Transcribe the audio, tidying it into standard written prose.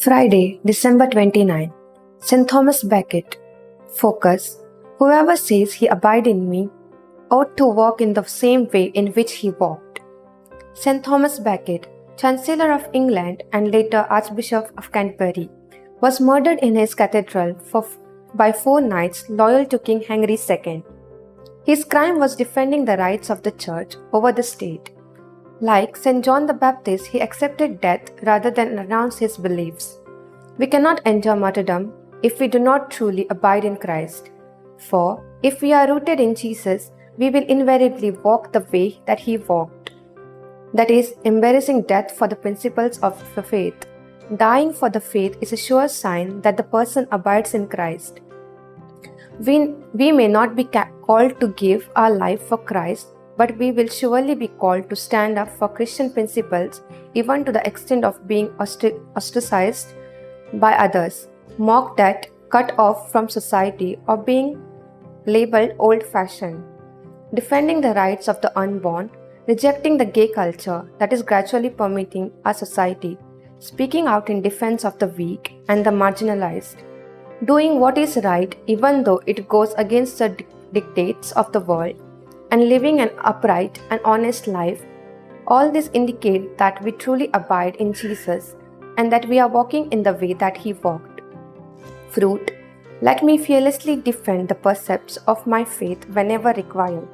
Friday, December 29. St. Thomas Becket. Focus. Whoever says he abide in me ought to walk in the same way in which he walked. St. Thomas Becket, Chancellor of England and later Archbishop of Canterbury, was murdered in his cathedral by 4 knights loyal to King Henry II. His crime was defending the rights of the Church over the state. Like St. John the Baptist, he accepted death rather than renounce his beliefs. We cannot endure martyrdom if we do not truly abide in Christ. For if we are rooted in Jesus, we will invariably walk the way that he walked. That is, embracing death for the principles of the faith. Dying for the faith is a sure sign that the person abides in Christ. We may not be called to give our life for Christ, but we will surely be called to stand up for Christian principles, even to the extent of being ostracized by others, mocked at, cut off from society, or being labeled old-fashioned. Defending the rights of the unborn, rejecting the gay culture that is gradually permeating our society, speaking out in defense of the weak and the marginalized, doing what is right even though it goes against the dictates of the world, and living an upright and honest life, all this indicate that we truly abide in Jesus and that we are walking in the way that he walked. Fruit. Let me fearlessly defend the precepts of my faith whenever required.